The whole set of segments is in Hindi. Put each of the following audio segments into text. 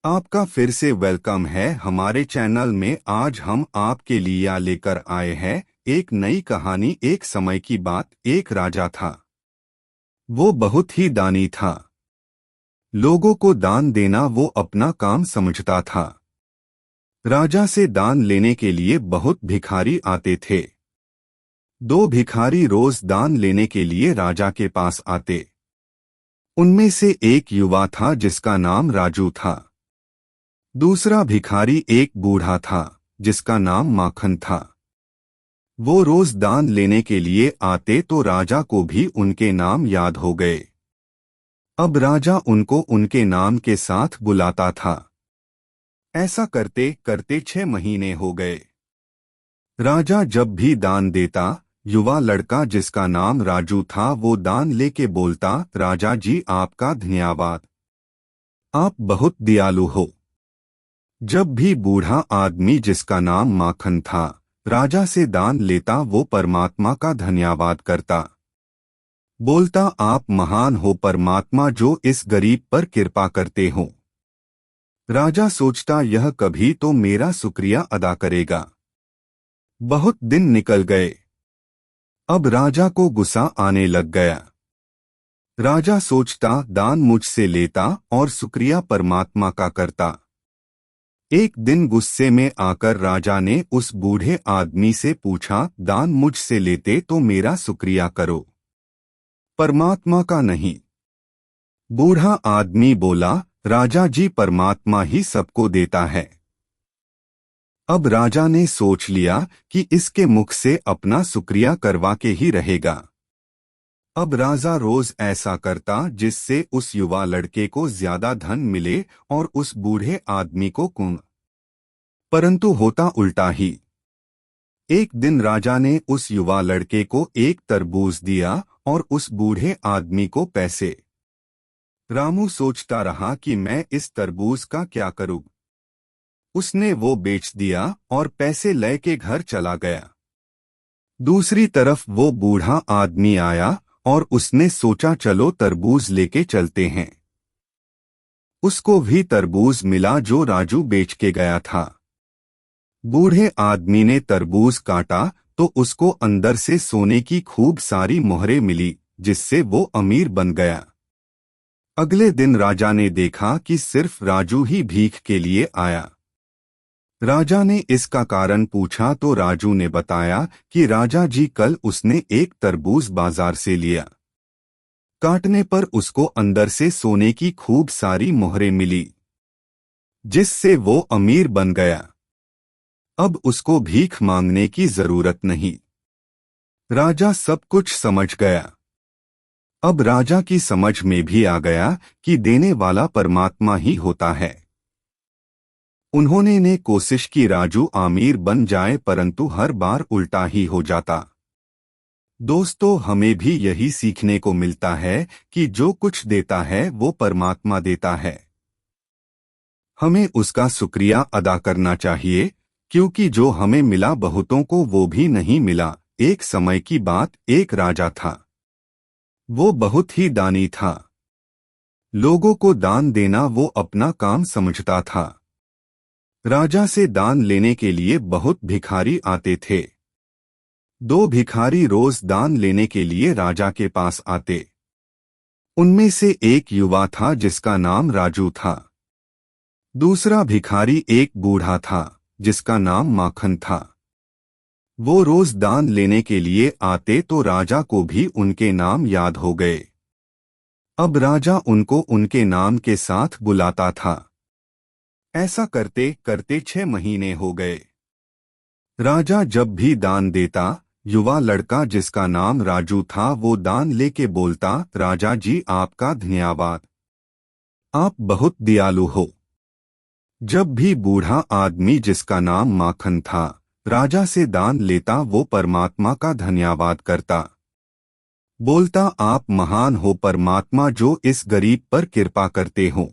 आपका फिर से वेलकम है हमारे चैनल में। आज हम आपके लिए लेकर आए हैं एक नई कहानी। एक समय की बात, एक राजा था। वो बहुत ही दानी था। लोगों को दान देना वो अपना काम समझता था। राजा से दान लेने के लिए बहुत भिखारी आते थे। दो भिखारी रोज दान लेने के लिए राजा के पास आते। उनमें से एक युवा था जिसका नाम राजू था। दूसरा भिखारी एक बूढ़ा था जिसका नाम माखन था। वो रोज दान लेने के लिए आते तो राजा को भी उनके नाम याद हो गए। अब राजा उनको उनके नाम के साथ बुलाता था। ऐसा करते करते 6 महीने हो गए। राजा जब भी दान देता, युवा लड़का जिसका नाम राजू था वो दान लेके बोलता, राजा जी आपका धन्यवाद, आप बहुत दयालु हो। जब भी बूढ़ा आदमी जिसका नाम माखन था राजा से दान लेता वो परमात्मा का धन्यवाद करता। बोलता, आप महान हो परमात्मा जो इस गरीब पर कृपा करते हो। राजा सोचता यह कभी तो मेरा शुक्रिया अदा करेगा। बहुत दिन निकल गए। अब राजा को गुस्सा आने लग गया। राजा सोचता दान मुझसे लेता और शुक्रिया परमात्मा का करता। एक दिन गुस्से में आकर राजा ने उस बूढ़े आदमी से पूछा, दान मुझसे लेते तो मेरा शुक्रिया करो, परमात्मा का नहीं। बूढ़ा आदमी बोला, राजा जी परमात्मा ही सबको देता है। अब राजा ने सोच लिया कि इसके मुख से अपना शुक्रिया करवा के ही रहेगा। अब राजा रोज ऐसा करता जिससे उस युवा लड़के को ज्यादा धन मिले और उस बूढ़े आदमी को कम। परंतु होता उल्टा ही। एक दिन राजा ने उस युवा लड़के को एक तरबूज दिया और उस बूढ़े आदमी को पैसे। रामू सोचता रहा कि मैं इस तरबूज का क्या करूं। उसने वो बेच दिया और पैसे लेके घर चला गया। दूसरी तरफ वो बूढ़ा आदमी आया और उसने सोचा चलो तरबूज लेके चलते हैं। उसको भी तरबूज मिला जो राजू बेच के गया था। बूढ़े आदमी ने तरबूज काटा तो उसको अंदर से सोने की खूब सारी मोहरें मिली जिससे वो अमीर बन गया। अगले दिन राजा ने देखा कि सिर्फ राजू ही भीख के लिए आया। राजा ने इसका कारण पूछा तो राजू ने बताया कि राजा जी कल उसने एक तरबूज बाजार से लिया। काटने पर उसको अंदर से सोने की खूब सारी मोहरें मिली जिससे वो अमीर बन गया। अब उसको भीख मांगने की जरूरत नहीं। राजा सब कुछ समझ गया। अब राजा की समझ में भी आ गया कि देने वाला परमात्मा ही होता है। उन्होंने ने कोशिश की राजू अमीर बन जाए परंतु हर बार उल्टा ही हो जाता। दोस्तों, हमें भी यही सीखने को मिलता है कि जो कुछ देता है वो परमात्मा देता है। हमें उसका शुक्रिया अदा करना चाहिए क्योंकि जो हमें मिला बहुतों को वो भी नहीं मिला। एक समय की बात, एक राजा था। वो बहुत ही दानी था। लोगों को दान देना वो अपना काम समझता था। राजा से दान लेने के लिए बहुत भिखारी आते थे। दो भिखारी रोज दान लेने के लिए राजा के पास आते। उनमें से एक युवा था जिसका नाम राजू था। दूसरा भिखारी एक बूढ़ा था जिसका नाम माखन था। वो रोज दान लेने के लिए आते तो राजा को भी उनके नाम याद हो गए। अब राजा उनको उनके नाम के साथ बुलाता था। ऐसा करते करते 6 महीने हो गए। राजा जब भी दान देता, युवा लड़का जिसका नाम राजू था वो दान लेके बोलता, राजा जी आपका धन्यवाद, आप बहुत दयालु हो। जब भी बूढ़ा आदमी जिसका नाम माखन था राजा से दान लेता वो परमात्मा का धन्यवाद करता। बोलता, आप महान हो परमात्मा जो इस गरीब पर कृपा करते हो।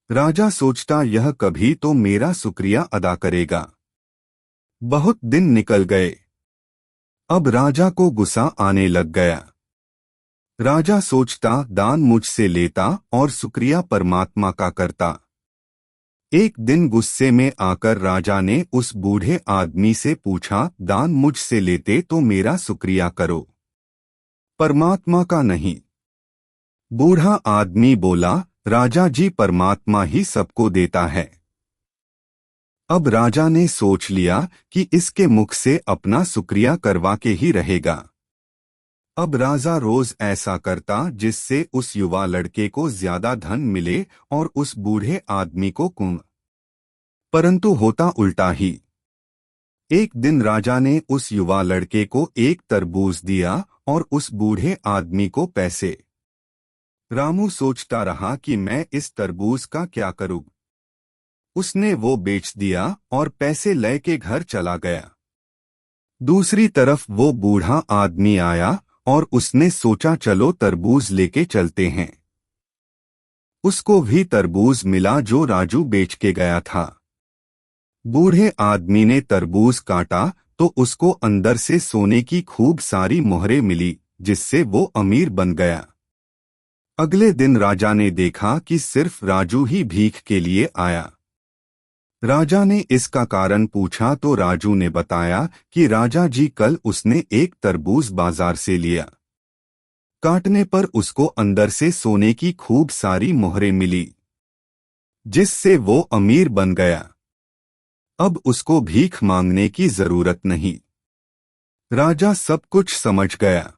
राजा सोचता यह कभी तो मेरा शुक्रिया अदा करेगा। बहुत दिन निकल गए। अब राजा को गुस्सा आने लग गया। राजा सोचता दान मुझसे लेता और शुक्रिया परमात्मा का करता। एक दिन गुस्से में आकर राजा ने उस बूढ़े आदमी से पूछा, दान मुझसे लेते तो मेरा शुक्रिया करो, परमात्मा का नहीं। बूढ़ा आदमी बोला, राजा जी परमात्मा ही सबको देता है। अब राजा ने सोच लिया कि इसके मुख से अपना शुक्रिया करवा के ही रहेगा। अब राजा रोज ऐसा करता जिससे उस युवा लड़के को ज्यादा धन मिले और उस बूढ़े आदमी को कम। परंतु होता उल्टा ही। एक दिन राजा ने उस युवा लड़के को एक तरबूज दिया और उस बूढ़े आदमी को पैसे। रामू सोचता रहा कि मैं इस तरबूज का क्या करूं। उसने वो बेच दिया और पैसे लेके घर चला गया। दूसरी तरफ वो बूढ़ा आदमी आया और उसने सोचा चलो तरबूज लेके चलते हैं। उसको भी तरबूज मिला जो राजू बेच के गया था। बूढ़े आदमी ने तरबूज काटा तो उसको अंदर से सोने की खूब सारी मोहरें मिली, जिससे वो अमीर बन गया। अगले दिन राजा ने देखा कि सिर्फ राजू ही भीख के लिए आया। राजा ने इसका कारण पूछा तो राजू ने बताया कि राजा जी कल उसने एक तरबूज बाजार से लिया। काटने पर उसको अंदर से सोने की खूब सारी मोहरें मिली, जिससे वो अमीर बन गया। अब उसको भीख मांगने की जरूरत नहीं। राजा सब कुछ समझ गया।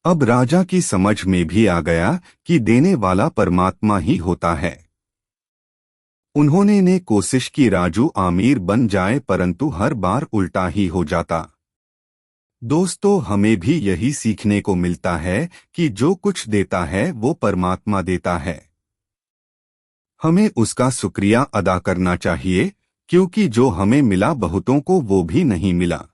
अब राजा की समझ में भी आ गया कि देने वाला परमात्मा ही होता है। उन्होंने ने कोशिश की राजू अमीर बन जाए, परंतु हर बार उल्टा ही हो जाता। दोस्तों, हमें भी यही सीखने को मिलता है कि जो कुछ देता है वो परमात्मा देता है। हमें उसका शुक्रिया अदा करना चाहिए, क्योंकि जो हमें मिला बहुतों को वो भी नहीं मिला।